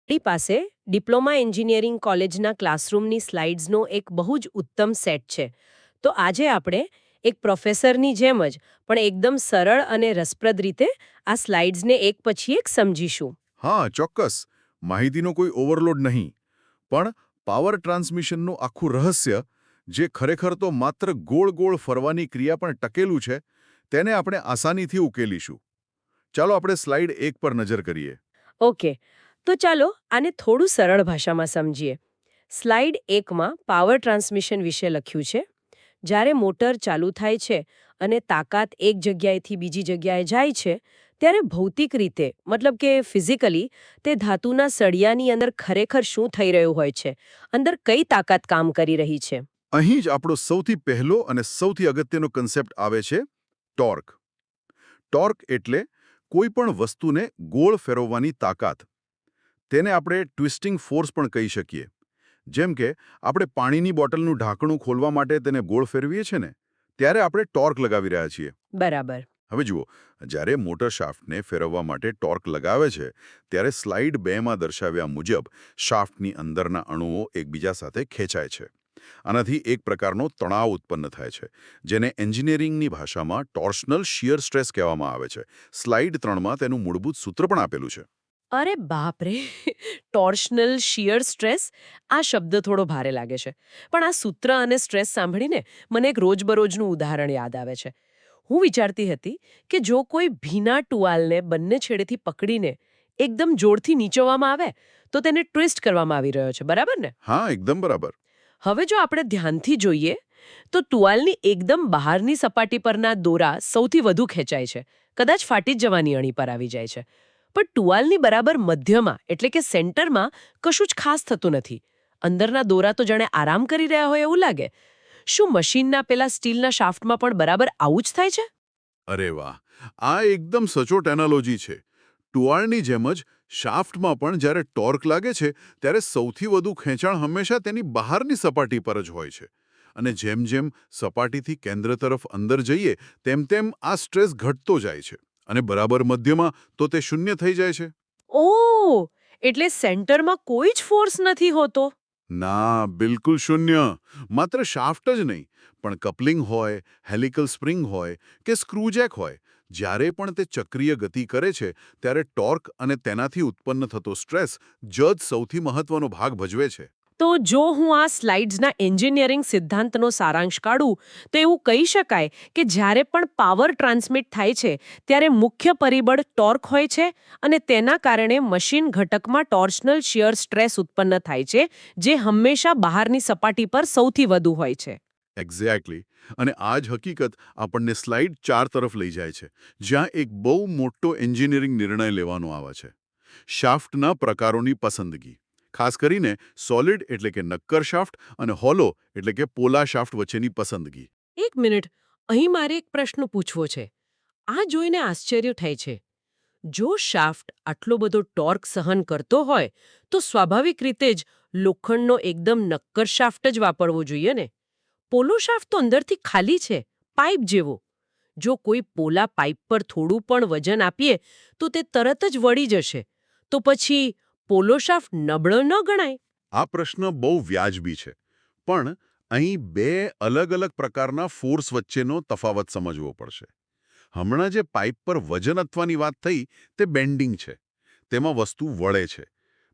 આપણી પાસે diploma engineering કોલેજના ક્લાસરૂમની સ્લાઇડ્સનો એક બહુ જ ઉત્તમ સેટ છે. તો આજે આપણે એક પ્રોફેસરની જેમ જ પણ એકદમ સરળ અને રસપ્રદ રીતે આ સ્લાઇડ્સને એક પછી એક સમજીશું. હા, ચોક્કસ. માહિતીનો કોઈ ઓવરલોડ નહીં, પણ પાવર ટ્રાન્સમિશનનું આખું રહસ્ય, જે ખરેખર તો માત્ર ગોળ ગોળ ફરવાની ક્રિયા પણ ટકેલું છે, તેને આપણે આસાનીથી ઉકેલીશું. ચાલો આપણે સ્લાઇડ 1 પર નજર કરીએ. ઓકે, તો ચાલો આને થોડું સરળ ભાષામાં સમજીએ. સ્લાઇડ 1માં પાવર ટ્રાન્સમિશન વિશે લખ્યું છે. જ્યારે મોટર ચાલુ થાય છે અને તાકાત એક જગ્યાએથી બીજી જગ્યાએ જાય છે, ત્યારે ભૌતિક રીતે મતલબ કે ફિઝિકલી તે ધાતુના સળિયાની અંદર ખરેખર શું થઈ રહ્યું હોય છે, અંદર કઈ તાકાત કામ કરી રહી છે. અહીં જ આપણો સૌથી પહેલો અને સૌથી અગત્યનો કન્સેપ્ટ આવે છે: ટોર્ક. ટોર્ક એટલે કોઈ પણ વસ્તુને ગોળ ફેરવવાની તાકાત. તેને આપણે ટ્વિસ્ટિંગ ફોર્સ પણ કહી શકીએ. જેમ કે આપણે પાણીની બોટલનું ઢાંકણું ખોલવા માટે તેને ગોળ ફેરવીએ છીએ ને, ત્યારે આપણે ટોર્ક લગાવી રહ્યા છીએ. બરાબર. હવે જુઓ, જ્યારે મોટર શાફ્ટને ફેરવવા માટે ટોર્ક લગાવે છે, ત્યારે સ્લાઇડ 2માં દર્શાવ્યા મુજબ શાફ્ટની અંદરના અણુઓ એકબીજા સાથે ખેંચાય છે. આનાથી એક પ્રકારનો તણાવ ઉત્પન્ન થાય છે, જેને એન્જિનિયરિંગની ભાષામાં ટોર્શનલ શિયર સ્ટ્રેસ કહેવામાં આવે છે. સ્લાઇડ 3માં તેનું મૂળભૂત સૂત્ર પણ આપેલું છે. અરે બાપ રે! ટોર્શનલ શિયર સ્ટ્રેસ, આ શબ્દ થોડો ભારે લાગે છે. પણ આ સૂત્ર અને સ્ટ્રેસ સાંભળીને મને એક રોજબરોજનું ઉદાહરણ યાદ આવે છે. હું વિચારતી હતી કે જો કોઈ ભીના ટુવાલને બંને છેડેથી પકડીને એકદમ જોરથી નીચોવામાં આવે તો તેને ટ્વિસ્ટ કરવામાં આવી રહ્યો છે, બરાબર ને? હા, એકદમ બરાબર. હવે જો આપણે ધ્યાનથી જોઈએ તો ટુવાલની એકદમ બહારની સપાટી પરના દોરા સૌથી વધુ ખેંચાય છે, કદાચ ફાટી જ જવાની અણી પર આવી જાય છે. પણ ટુવાલની બરાબર મધ્યમાં એટલે કે સેન્ટરમાં કશું જ ખાસ થતું નથી. અંદરના દોરા તો જાણે આરામ કરી રહ્યા હોય એવું લાગે. શું મશીનના પેલા સ્ટીલના શાફ્ટમાં પણ બરાબર આવું જ થાય છે? અરે વાહ! આ એકદમ સચોટ એનાલોજી છે. ટુવાળની જેમ જ શાફ્ટમાં પણ જ્યારે ટોર્ક લાગે છે, ત્યારે સૌથી વધુ ખેંચાણ હંમેશા તેની બહારની સપાટી પર જ હોય છે. અને જેમ જેમ સપાટીથી કેન્દ્ર તરફ અંદર જઈએ, તેમ તેમ આ સ્ટ્રેસ ઘટતો જાય છે. અને બરાબર મધ્યમાં તો તે શૂન્ય થઈ જાય છે. ઓહ! એટલે સેન્ટરમાં કોઈ જ ફોર્સ નથી હોતો. ના, બિલકુલ શૂન્ય. માત્ર શાફ્ટ જ નહીં, પણ કપલિંગ હોય, હેલિકલ સ્પ્રિંગ હોય કે સ્ક્રૂજેક હોય, જ્યારે પણ તે ચક્રીય ગતિ કરે છે, ત્યારે ટોર્ક અને તેનાથી ઉત્પન્ન થતો સ્ટ્રેસ જ સૌથી મહત્વનો ભાગ ભજવે છે. તો જો હું આ સ્લાઇડ્સના એન્જિનિયરિંગ સિદ્ધાંતનો સારાંશ કાઢું તો એવું કહી શકાય કે જ્યારે પણ પાવર ટ્રાન્સમિટ થાય છે ત્યારે મુખ્ય પરિબળ ટોર્ક હોય છે અને તેના કારણે મશીન ઘટકમાં ટોર્શનલ શિયર સ્ટ્રેસ ઉત્પન્ન થાય છે, જે હંમેશા બહારની સપાટી પર સૌથી વધુ હોય છે. એક્ઝેક્ટલી. અને આ જ હકીકત આપણને સ્લાઇડ 4 તરફ લઈ જાય છે, જ્યાં એક બહુ મોટો એન્જિનિયરિંગ નિર્ણય લેવાનો આવે છે: શાફ્ટના પ્રકારોની પસંદગી. ખાસ કરીને સોલિડ એટલે કે નક્કર શાફ્ટ અને હોલો એટલે કે પોલા શાફ્ટ વચ્ચેની પસંદગી. એક મિનિટ, અહીં મારે એક પ્રશ્ન પૂછવો છે. આ જોઈને આશ્ચર્ય થાય છે. જો શાફ્ટ આટલો બધો ટોર્ક સહન કરતો હોય તો સ્વાભાવિક રીતે જ લોખંડનો એકદમ નક્કર શાફ્ટ જ વાપરવો જોઈએ ને. પોલો શાફ્ટ તો અંદરથી ખાલી છે, પાઇપ જેવો. જો કોઈ પોલા પાઇપ પર થોડું પણ વજન આપીએ તો તે તરત જ વળી જશે. તો પછી પોલો શાફ્ટ નબળો ન ગણાય? આ પ્રશ્ન બહુ વ્યાજબી છે, પણ અહીં 2 અલગ-અલગ પ્રકારના ફોર્સ વચ્ચેનો તફાવત સમજવો પડશે. હમણાં જે પાઇપ પર વજન આપવાની વાત થઈ, તે બેન્ડિંગ છે. તેમાં વસ્તુ વળે છે.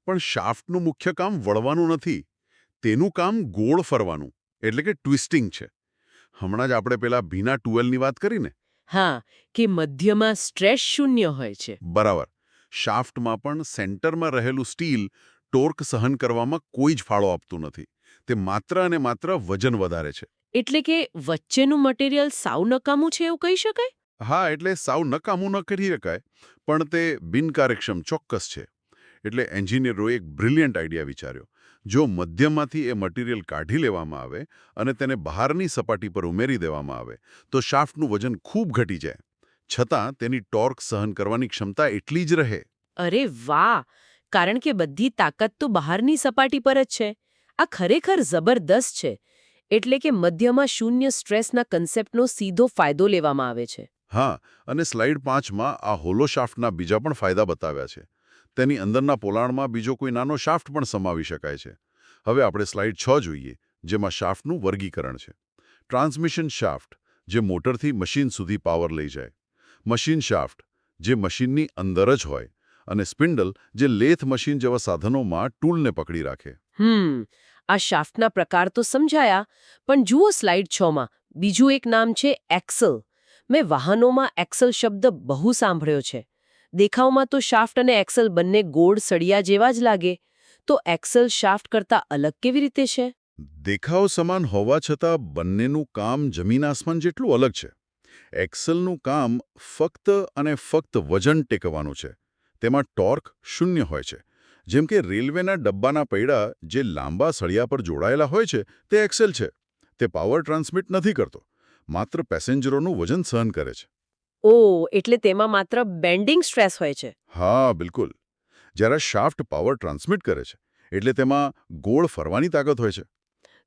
પણ શાફ્ટનું મુખ્ય કામ વળવાનું નથી. તેનું કામ ગોળ ફરવાનું, એટલે કે ટ્વિસ્ટિંગ છે. હમણાં જ આપણે પેલા ભીના ટુવેલની વાત કરીને. હા, કે મધ્યમાં સ્ટ્રેસ શૂન્ય હોય છે. બરાબર. શાફ્ટમાં પણ સેન્ટરમાં રહેલું સ્ટીલ ટોર્ક સહન કરવામાં કોઈ જ ફાળો આપતું નથી. તે માત્ર અને માત્ર વજન વધારે છે. એટલે કે વચ્ચેનું મટીરિયલ સાવ નકામું છે એવું કહી શકાય? હા, એટલે સાવ નકામું ન કરી શકાય, પણ તે બિનકાર્યક્ષમ ચોક્કસ છે. એટલે એન્જિનિયરોએ એક બ્રિલિયન્ટ આઈડિયા વિચાર્યો. જો મધ્યમાંથી એ મટીરિયલ કાઢી લેવામાં આવે અને તેને બહારની સપાટી પર ઉમેરી દેવામાં આવે, તો શાફ્ટનું વજન ખૂબ ઘટી જાય. છતાં તેની ટોર્ક સહન કરવાની ક્ષમતા એટલી જ રહે. અરે વાહ! કારણ કે બધી તાકાત તો બહારની સપાટી પર જ છે. આ ખરેખર જબરદસ્ત છે. એટલે કે મધ્યમાં શૂન્ય સ્ટ્રેસના કન્સેપ્ટનો સીધો ફાયદો લેવામાં આવે છે. હા, અને સ્લાઇડ 5માં આ હોલો શાફ્ટના બીજા પણ ફાયદા બતાવ્યા છે. તેની અંદરના પોલાણમાં બીજો કોઈ નાનો શાફ્ટ પણ સમાવી શકાય છે. હવે આપણે સ્લાઇડ 6 જોઈએ, જેમાં શાફ્ટનું વર્ગીકરણ છે. ટ્રાન્સમિશન શાફ્ટ, જે મોટરથી મશીન સુધી પાવર લઈ જાય. મશીન શાફ્ટ, જે મશીનની અંદર જ હોય. અને સ્પિન્ડલ, જે લેથ મશીન જેવા સાધનોમાં ટૂલને પકડી રાખે. આ શાફ્ટના પ્રકાર તો સમજાયા, પણ જુઓ સ્લાઇડ 6માં બીજું એક નામ છે એક્સલ. મેં વાહનોમાં એક્સલ શબ્દ બહુ સાંભળ્યો છે. દેખાવમાં તો શાફ્ટ અને એક્સલ બંને ગોળ સળિયા જેવા જ લાગે. તો એક્સલ શાફ્ટ કરતાં અલગ કેવી રીતે છે? દેખાવ સમાન હોવા છતાં બંનેનું કામ જમીન આસમાન જેટલું અલગ છે. એક્સલનું કામ ફક્ત અને ફક્ત વજન ટેકવવાનું છે. તેમાં ટોર્ક શૂન્ય હોય છે. જેમ કે રેલવેના ડબ્બાના પૈડા જે લાંબા સળિયા પર જોડાયેલા હોય છે, તે એક્સેલ છે. તે પાવર ટ્રાન્સમિટ નથી કરતો, માત્ર પેસેન્જરોનું વજન સહન કરે છે. એટલે તેમાં માત્ર બેન્ડિંગ સ્ટ્રેસ હોય છે. હા, બિલકુલ. જ્યારે શાફ્ટ પાવર ટ્રાન્સમિટ કરે છે, એટલે તેમાં ગોળ ફરવાની તાકાત હોય છે.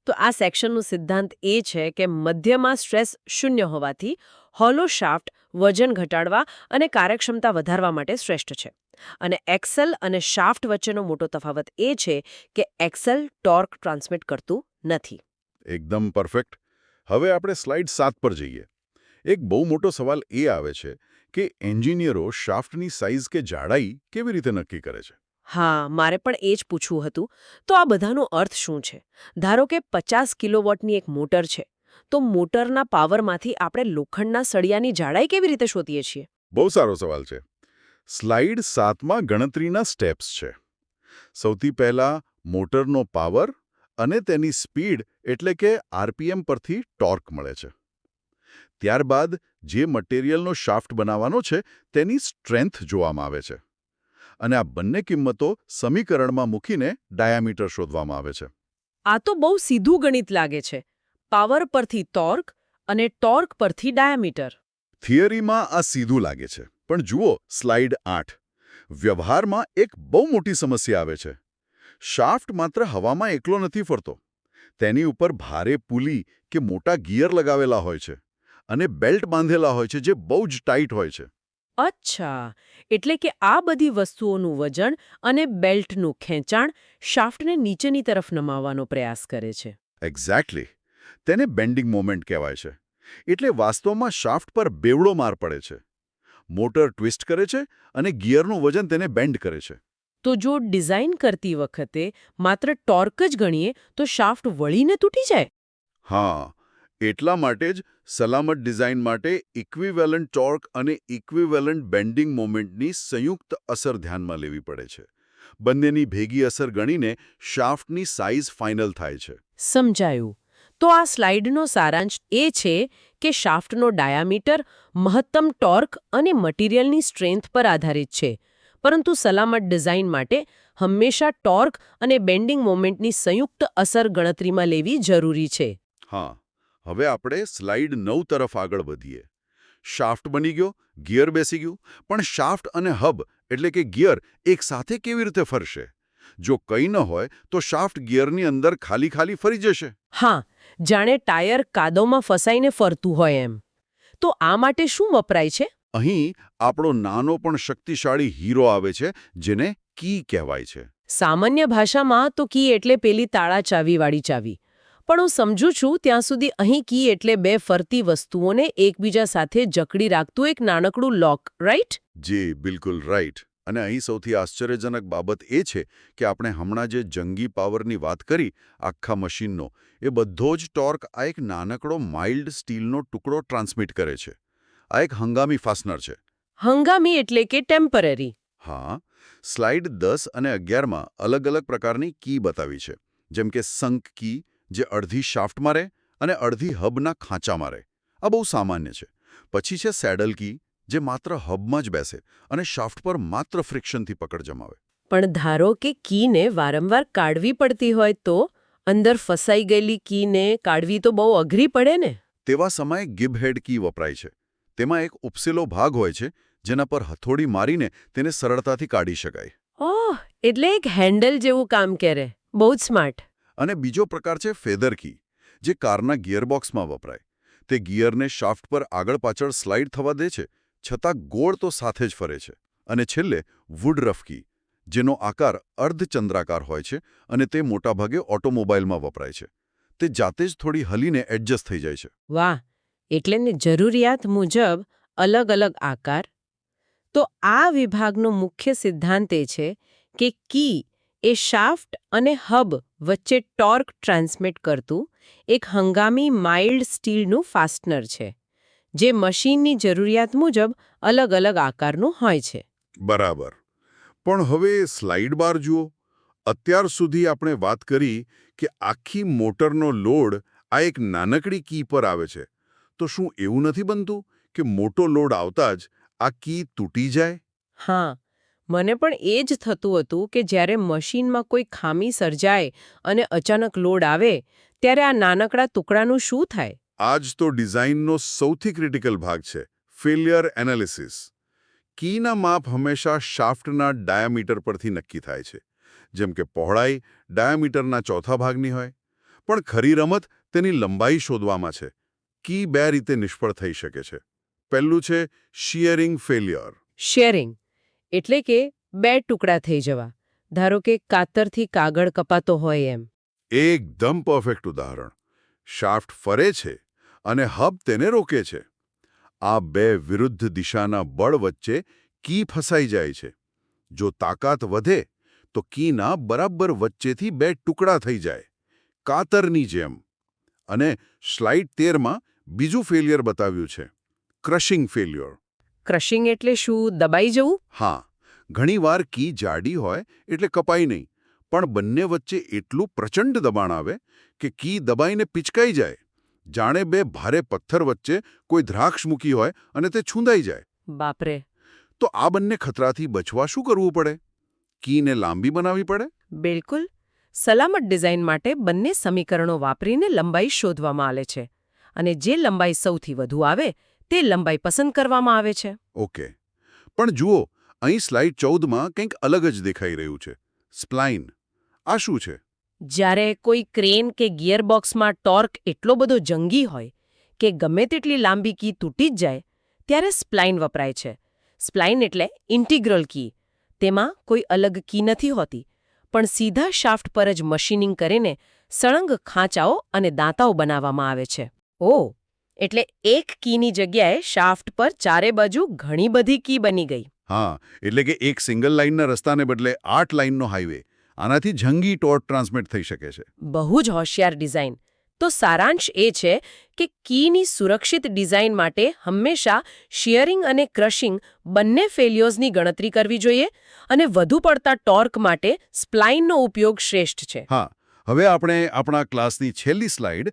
તો આ સેક્શનનો સિદ્ધાંત એ છે કે મધ્યમાં સ્ટ્રેસ શૂન્ય હોવાથી હોલો શાફ્ટ વજન ઘટાડવા અને કાર્યક્ષમતા વધારવા માટે શ્રેષ્ઠ છે. અને એક્સેલ અને શાફ્ટ વચ્ચેનો મોટો તફાવત એ છે કે એક્સેલ ટોર્ક ટ્રાન્સમિટ કરતું નથી. એકદમ પરફેક્ટ. હવે આપણે સ્લાઇડ 7 પર જઈએ. એક બહુ મોટો સવાલ એ આવે છે કે એન્જિનિયરો શાફ્ટની સાઇઝ કે જાડાઈ કેવી રીતે નક્કી કરે છે? હા, મારે પણ એ જ પૂછવું હતું. તો આ બધાનો અર્થ શું છે? ધારો કે 50 કિલોવોટની એક મોટર છે, તો મોટરના પાવરમાંથી આપણે લોખંડના સળિયાની જાડાઈ કેવી રીતે શોધીએ છીએ? બહુ સારો સવાલ છે. સ્લાઇડ 7માં ગણતરીના સ્ટેપ્સ છે. સૌથી પહેલા મોટરનો પાવર અને તેની સ્પીડ એટલે કે આરપીએમ પરથી ટોર્ક મળે છે. ત્યારબાદ જે મટીરિયલનો શાફ્ટ બનાવવાનો છે તેની સ્ટ્રેન્થ જોવામાં આવે છે. અને આ બંને કિંમતો સમીકરણમાં મૂકીને ડાયામીટર શોધવામાં આવે છે. આ તો બહુ સીધું ગણિત લાગે છે. પાવર પરથી ટોર્ક અને ટોર્ક પરથી ડાયામીટર. થિયરીમાં આ સીધું લાગે છે, પણ જુઓ સ્લાઇડ 8. વ્યવહારમાં એક બહુ મોટી સમસ્યા આવે છે. શાફ્ટ માત્ર હવામાં એકલો નથી ફરતો. તેની ઉપર ભારે પુલી કે મોટા ગિયર લગાવેલા હોય છે અને બેલ્ટ બાંધેલા હોય છે જે બહુ જ ટાઈટ હોય છે. અચ્છા, એટલે કે આ બધી વસ્તુઓનું વજન અને બેલ્ટનું ખેંચાણ શાફ્ટને નીચેની તરફ નમાવવાનો પ્રયાસ કરે છે. એક્ઝેક્ટલી. તેને બેન્ડિંગ મોમેન્ટ કહેવાય છે. એટલે વાસ્તવમાં શાફ્ટ પર બેવડો માર પડે છે. મોટર ટ્વિસ્ટ કરે છે અને ગિયરનું વજન તેને બેન્ડ કરે છે. તો જો ડિઝાઇન કરતી વખતે માત્ર ટોર્ક જ ગણીએ તો શાફ્ટ વળીને તૂટી જાય? હા, એટલા માટે જ સલામત ડિઝાઇન માટે ઇક્વિવેલન્ટ ટોર્ક અને ઇક્વિવેલન્ટ બેન્ડિંગ મોમેન્ટની સંયુક્ત અસર ધ્યાનમાં લેવી પડે છે. બંનેની ભેગી અસર ગણીને શાફ્ટની સાઇઝ ફાઇનલ થાય છે. સમજાયું. તો આ સ્લાઇડનો સારાંશ એ છે કે શાફ્ટનો ડાયામીટર મહત્તમ ટોર્ક અને મટીરિયલની સ્ટ્રેન્થ પર આધારિત છે, પરંતુ સલામત ડિઝાઇન માટે હંમેશા ટોર્ક અને બેન્ડિંગ મોમેન્ટની સંયુક્ત અસર ગણતરીમાં લેવી જરૂરી છે. હા, હવે આપણે સ્લાઇડ 9 તરફ આગળ વધીએ. શાફ્ટ બની ગયો, ગિયર બેસી ગયું, પણ શાફ્ટ અને હબ એટલે કે ગિયર એકસાથે કેવી રીતે ફરશે? જો કંઈ ન હોય તો શાફ્ટ ગિયરની અંદર ખાલી ફરી જશે. હા, જાણે ટાયર કાદવમાં ફસાઈને ફરતું હોય એમ. તો આ માટે શું વપરાય છે? અહીં આપણો નાનો પણ શક્તિશાળી હીરો આવે છે, જેને કી કહેવાય છે. સામાન્ય ભાષામાં તો કી એટલે પેલી તાળા ચાવીવાળી ચાવી. પણ હું સમજુ છું ત્યાં સુધી અહીં કી એટલે બે ફરતી વસ્તુઓને એકબીજા સાથે જકડી રાખતું એક નાનકડું લોક, રાઈટ? જી, બિલકુલ રાઈટ. અને અહીં સૌથી આશ્ચર્યજનક બાબત એ છે કે આપણે હમણાં જે જંગી પાવરની વાત કરી આખા મશીનનો, એ બધો જ ટોર્ક આ એક નાનકડો માઇલ્ડ સ્ટીલનો ટુકડો ટ્રાન્સમિટ કરે છે. આ એક હંગામી ફાસ્નર છે. હંગામી એટલે કે ટેમ્પરરી. હા, સ્લાઇડ 10 અને 11માં અલગ-અલગ પ્રકારની કી બતાવી છે. જેમ કે સંક કી, જે અડધી શાફ્ટમાં રહે અને અડધી હબના ખાંચામાં રહે. આ બહુ સામાન્ય છે. પછી છે સેડલ કી, જે માત્ર હબમાં જ બેસે અને શાફ્ટ પર માત્ર ફ્રિક્શનથી પકડ જમાવે. પણ ધારો કે કીને વારંવાર કાઢવી પડતી હોય તો અંદર ફસાઈ ગયેલી કીને કાઢવી તો બહુ અઘરી પડે ને? તેવા સમયે ગિબ હેડ કી વપરાય છે. તેમાં એક ઉપસેલો ભાગ હોય છે, જેના પર હથોડી મારીને તેને સરળતાથી કાઢી શકાય. ઓહ, એટલે એક હેન્ડલ જેવું કામ કરે. બહુ જ સ્માર્ટ. અને બીજો પ્રકાર છે ફેદર કી, જે કારના ગિયરબોક્સમાં વપરાય. તે ગિયરને શાફ્ટ પર આગળ પાછળ સ્લાઇડ થવા દે છે, છતાં ગોળ તો સાથે જ ફરે છે. અને છેલ્લે વુડ રફ કી, જેનો આકાર અર્ધચંદ્રાકાર હોય છે અને તે મોટાભાગે ઓટોમોબાઈલમાં વપરાય છે. તે જાતે જ થોડી હલીને એડજસ્ટ થઈ જાય છે. વાહ, એટલે ને જરૂરિયાત મુજબ અલગ અલગ આકાર. તો આ વિભાગનો મુખ્ય સિદ્ધાંત એ છે કે કી એ શાફ્ટ અને હબ વચ્ચે ટોર્ક ટ્રાન્સમિટ કરતું એક હંગામી માઇલ્ડ સ્ટીલનું ફાસ્ટનર છે, જે મશીનની જરૂરિયાત મુજબ અલગ અલગ આકારનું હોય છે. બરાબર. પણ હવે સ્લાઇડ બાર જુઓ. અત્યાર સુધી આપણે વાત કરી કે આખી મોટરનો લોડ આ એક નાનકડી કી પર આવે છે. તો શું એવું નથી બનતું કે મોટો લોડ આવતા જ આ કી તૂટી જાય? હા, મને પણ એ જ થતું હતું કે જ્યારે મશીનમાં કોઈ ખામી સર્જાય અને અચાનક લોડ આવે ત્યારે આ નાનકડા ટુકડાનું શું થાય? આ જ તો ડિઝાઇનનો સૌથી ક્રિટિકલ ભાગ છે, ફેલિયર એનાલિસિસ. કીના માપ હંમેશા શાફ્ટના ડાયામીટર પરથી નક્કી થાય છે. જેમ કે પહોળાઈ ડાયામીટરના ચોથા ભાગની હોય. પણ ખરી રમત તેની લંબાઈ શોધવામાં છે. કી બે રીતે નિષ્ફળ થઈ શકે છે. પહેલું છે શિયરિંગ ફેલિયર. શેરિંગ એટલે કે બે ટુકડા થઈ જવા. ધારો કે કાતરથી કાગળ કપાતો હોય એમ. એકદમ પરફેક્ટ ઉદાહરણ. શાફ્ટ ફરે છે અને હબ તેને રોકે છે. આ બે વિરુદ્ધ દિશાના બળ વચ્ચે કી ફસાઈ જાય છે. જો તાકાત વધે તો કીના બરાબર વચ્ચેથી બે ટુકડા થઈ જાય, કાતરની જેમ. અને સ્લાઇડ 13માં બીજું ફેલિયર બતાવ્યું છે, ક્રશિંગ ફેલિયર. ક્રશિંગ એટલે શું? દબાઈ જવું? હા, ઘણીવાર કી જાડી હોય એટલે કપાઈ નહીં, પણ બંને વચ્ચે એટલું પ્રચંડ દબાણ આવે કે કી દબાઈને પિચકાઈ જાય. જાણે બે ભારે પથ્થર વચ્ચે કોઈ દ્રાક્ષ મૂકી હોય અને તે છૂંદાઈ જાય. બાપરે. તો આ બંને ખતરાથી બચવા શું કરવું પડે? કીને લાંબી બનાવવી પડે? બિલકુલ. સલામત ડિઝાઇન માટે બંને સમીકરણો વાપરીને લંબાઈ શોધવામાં આવે છે, અને જે લંબાઈ સૌથી વધુ આવે તે લંબાઈ પસંદ કરવામાં આવે છે. ઓકે. પણ જુઓ, અહીં સ્લાઇડ 14માં કંઈક અલગ જ દેખાઈ રહ્યું છે, સ્પ્લાઇન. આ શું છે? જ્યારે કોઈ ક્રેન કે ગિયરબોક્સમાં ટોર્ક એટલો બધો જંગી હોય કે ગમે તેટલી લાંબી કી તૂટી જ જાય, ત્યારે સ્પ્લાઇન વપરાય છે. સ્પ્લાઇન એટલે ઇન્ટિગ્રલ કી. તેમાં કોઈ અલગ કી નથી હોતી, પણ સીધા શાફ્ટ પર જ મશીનિંગ કરીને સળંગ ખાંચાઓ અને દાંતાઓ બનાવવામાં આવે છે. ઓહ, એટલે એક કીની જગ્યાએ શાફ્ટ પર ચારે બાજુ ઘણી બધી કી બની ગઈ. હા, એટલે કે એક સિંગલ લાઇનના રસ્તાને બદલે 8 લાઇનનો હાઈવે. આનાથી જંગી ટોર્ક ટ્રાન્સમિટ થઈ શકે છે. બહુ જ હોશિયાર ડિઝાઇન. તો સારાંશ એ છે કે કીની સુરક્ષિત ડિઝાઇન માટે હંમેશા શિયરિંગ અને ક્રશિંગ બંને ફેલિયર્સની ગણતરી કરવી જોઈએ, અને વધુ પડતા ટોર્ક માટે સ્પ્લાઇનનો ઉપયોગ શ્રેષ્ઠ છે. હા, હવે આપણે આપણા ક્લાસની છેલ્લી સ્લાઇડ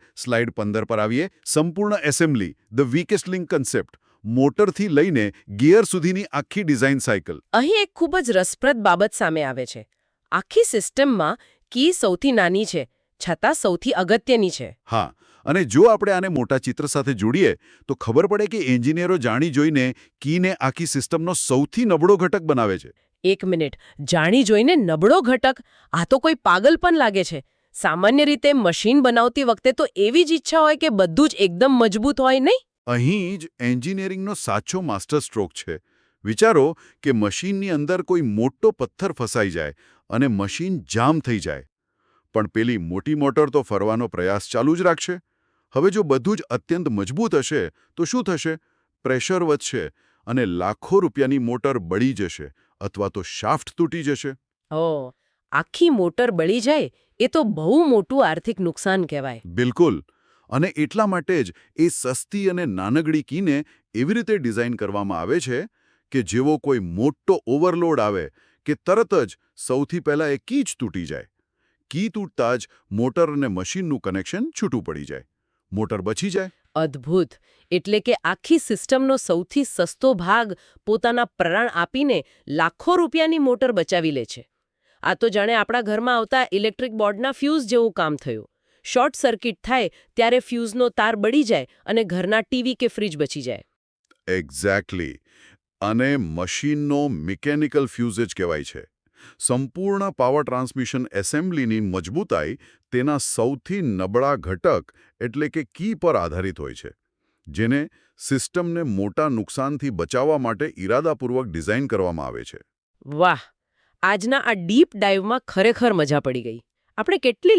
15 પર આવીએ. સંપૂર્ણ assembly, the weakest link concept. મોટરથી લઈને ગિયર સુધીની આખી ડિઝાઇન સાયકલ. અહીં એક ખૂબ જ રસપ્રદ બાબત સામે આવે છે. આખી સિસ્ટમમાં કી સૌથી નાની છે, છતાં સૌથી અગત્યની છે. હા, અને જો આપણે આને મોટા ચિત્ર સાથે જોડીએ તો ખબર પડે કે એન્જિનિયરો જાણી જોઈને કીને આખી સિસ્ટમનો સૌથી નબળો ઘટક બનાવે છે. એક મિનિટ, જાણી જોઈને નબળો ઘટક? આ તો કોઈ પાગલપન લાગે છે. સામાન્ય રીતે મશીન બનાવતી વખતે તો એવી જ ઈચ્છા હોય કે બધું જ એકદમ મજબૂત હોય, નહીં? અહીં જ એન્જિનિયરિંગનો સાચો માસ્ટર સ્ટ્રોક છે. વિચારો કે મશીનની અંદર કોઈ મોટો પથ્થર ફસાઈ જાય અને મશીન જામ થઈ જાય. પણ પેલી મોટી મોટર તો ફરવાનો પ્રયાસ ચાલુ જ રાખશે. હવે જો બધું જ અત્યંત મજબૂત હશે તો શું થશે? પ્રેશર વધશે અને લાખો રૂપિયાની મોટર બળી જશે અથવા તો શાફ્ટ તૂટી જશે. ઓહ, આખી મોટર બળી જાય એ તો બહુ મોટું આર્થિક નુકસાન કહેવાય. બિલકુલ. અને એટલા માટે જ એ સસ્તી અને નાનકડી કીને એવી રીતે ડિઝાઇન કરવામાં આવે છે કે જેવો કોઈ મોટો ઓવરલોડ આવે કે તરત જ સૌથી પહેલા એ કી જ તૂટી જાય. કી તૂટતા જ મોટર અને મશીનનું કનેક્શન છૂટું પડી જાય. મોટર બચી જાય. અદ્ભુત. એટલે કે આખી સિસ્ટમનો સૌથી સસ્તો ભાગ પોતાના પ્રાણ આપીને લાખો રૂપિયાની મોટર બચાવી લે છે. આ તો જાણે આપણા ઘરમાં આવતા ઇલેક્ટ્રિક બોર્ડના ફ્યુઝ જેવું કામ થયું. શોર્ટ સર્કિટ થાય ત્યારે ફ્યુઝનો તાર બળી જાય અને ઘરના ટીવી કે ફ્રીજ બચી જાય. એક્ઝેક્ટલી. અને મશીનનો મિકેનિકલ ફ્યુઝ જ કહેવાય છે. સંપૂર્ણ પાવર ટ્રાન્સમિશન એસેમ્બલીની મજબૂતાઈ તેના સૌથી નબળા ઘટક એટલે કે કી પર આધારિત હોય છે, જેને સિસ્ટમને મોટા નુકસાનથી બચાવવા માટે ઇરાદાપૂર્વક ડિઝાઇન કરવામાં આવે છે. વાહ! આજના આ ડીપ ડાઈવમાં ખરેખર મજા પડી ગઈ. આપણે કેટલી